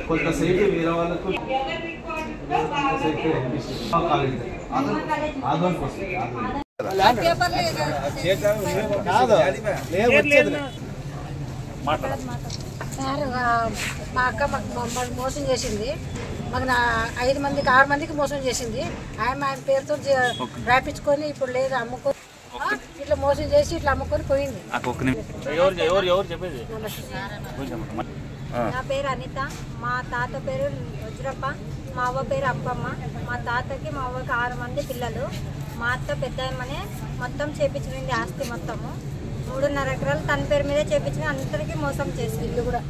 కొంతసేపు వేరే వాళ్ళకు మా అక్క మాకు మోసం చేసింది. మాకు 5 మందికి 6 మందికి మోసం చేసింది. ఆయన పేరుతో రాపించుకొని ఇప్పుడు లేదు అమ్ముకొని ఇట్లా మోసం చేసి ఇట్లా అమ్ముకొని పోయింది. నా పేరు అనిత, మా తాత పేరు వజ్రప్ప, మా అవ్వ పేరు అప్పమ్మ. మా తాతకి మా అవ్వకి 6 మంది పిల్లలు. మా అత్త పెద్దమ్మనే మొత్తం చేపించింది ఆస్తి మొత్తము 3.5 ఎకరాలు తన పేరు మీదే చేపించింది. అందరికీ మోసం చేసింది. ఇల్లు కూడా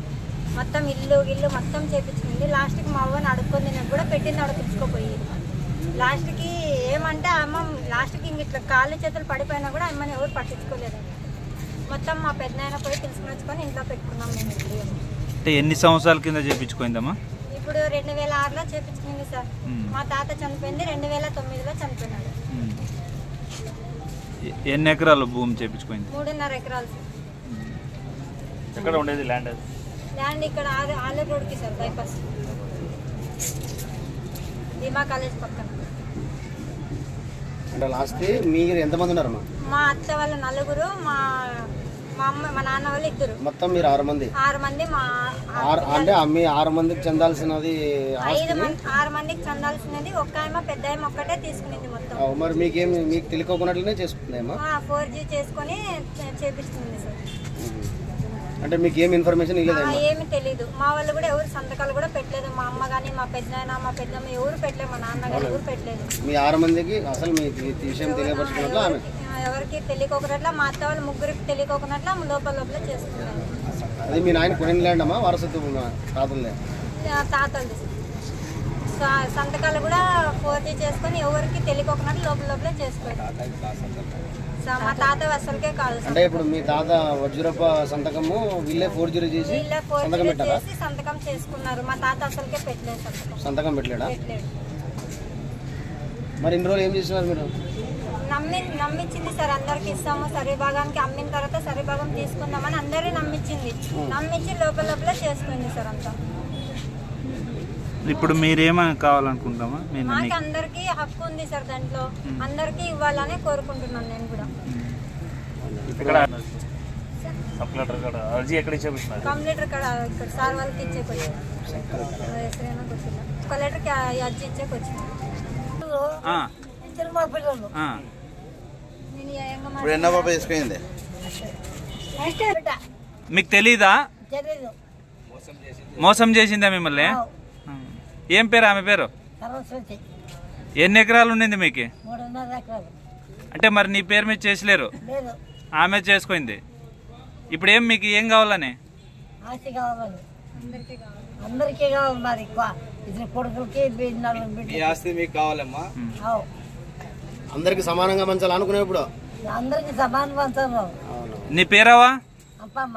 మొత్తం ఇల్లు మొత్తం చేపించింది. లాస్ట్కి మా అవ్వని అడుక్కొని నేను కూడా పెట్టింది అడుగుచ్చుకోపోయి లాస్ట్కి ఏమంటే అమ్మ లాస్ట్కి ఇంక ఇట్లా కాళ్ళు చేతులు పడిపోయినా కూడా అమ్మని ఎవరు పట్టించుకోలేదు. మొత్తం మా పెద్దనాయన పోయి తెలుసుకుని వచ్చుకొని ఇంట్లో పెట్టుకున్నాం మేము. అంటే ఎన్ని సంవత్సరాల కింద చేపించుకుందామా? ఇప్పుడు 2006లో చేపించుకుంది సార్. మా తాత చనిపోయింది 2009లో చనిపోయినాడు. ఎన్ని ఎకరాలు భూమి చేపించుకుంది? 3.5 ఎకరాలు సార్. ఎక్కడ ఉండేది ల్యాండ్? ల్యాండ్ ఇక్కడ ఆలూరు రోడ్కి సార్, బైపాస్ భీమా కాలేజ్ పక్కన. అంటే లాస్ట్ మీరు ఎంతమంది ఉన్నారమ్మా? మా అత్త వాళ్ళు 4, మా అమ్మ మా నాన్న వాళ్ళు 2. మొత్తం మీరు 6 మంది. 6 మంది. మా అంటే మీ 6 మందికి చెందాల్సినది 6 మందికి చెందాల్సినది ఒక్క ఆయమ పెద్ద ఆయమ ఒక్కటే తీసుకునేది మొత్తం. మరి మీకు తెలియకున్నట్లనే చేసుకుందేమో. 4G చేసుకొని చేపిస్తుంది సార్. అంటే మీకు ఏమి ఇన్ఫర్మేషన్ ఇవ్వలేదు? ఏమి తెలీదు. మా వాళ్ళు కూడా ఎవరు సంతకాలు కూడా పెట్టలేదు. మా అమ్మ కానీ మా పెద్దనాయన మా పెద్దమ్మ ఎవరు పెట్టలేదు. మా నాన్న కానీ ఎవరు పెట్టలేదు. మీ 6 మందికి అసలు మీ విషయం తెలియపరుచుకున్నట్లు ఆమె ఎవరికి తెలియకోకున్నట్ల మా అత్త వాళ్ళు 3కి తెలియకోకున్నట్ల లోపల చేసుకున్నారు. అది మీ నాయన కొనిన ల్యాండ్ అమ్మా? వారసత్వం తాతలే? తాతలు సంతకాలు కూడా 4G చేసుకొని ఎవరికి తెలియకోకున్నట్లు లోపల చేసుకోవాలి. మా తాత అసలుకే కాదు. అంటే ఇప్పుడు మీ తాత వజ్రప్ప సంతకము వీళ్ళే 4G చేసి సంతకం చేసుకున్నారు. మా తాత అసలుకే పెట్టలేదు. సంతకం పెట్టలేడా? మరి ఇన్ని రోజులు ఏం చేస్తున్నారు మీరు? నమ్మించింది సార్. అందరికి ఇస్తాము సరి భాగానికి, అమ్మిన తర్వాత సరి భాగం తీసుకుందామని అందరినీ నమ్మించింది. నమ్మించి లోపల చేసుకుంది సార్ అంతా. ఇప్పుడు మీరేమని కావాలనుకుంటామా? మాకు అందరికీ హక్కు ఉంది సార్, దాంట్లో అందరికీ ఇవ్వాలని కోరుకుంటున్నాను నేను కూడా. కంప్లీటర్ ఇక్కడ సార్ వాళ్ళకి ఇచ్చేకొచ్చాను. కలెక్టర్కి అర్జీ ఇచ్చేకొచ్చాను. మీకు తెలీదా? మోసం చేసిందా మిమ్మల్ని? ఏం పేరు ఆమె పేరు? ఎన్ని ఎకరాలు ఉండింది మీకు? 3.5 ఎకరాలు. అంటే మరి నీ పేరు మీద చేసలేరు, ఆమె చేసుకుంది. ఇప్పుడు ఏం మీకు ఏం కావాలని? ఆస్తి కావాలి, అందరికీ కావాలి. మరి కొడుకులకి ఆస్తి మీకు కావాలమ్మా? అందరికి సమానంగా పంచాలి అనుకునేప్పుడు అందరికి సమానం పంచాలి. నీ పేరావా? అప్పమ్మ.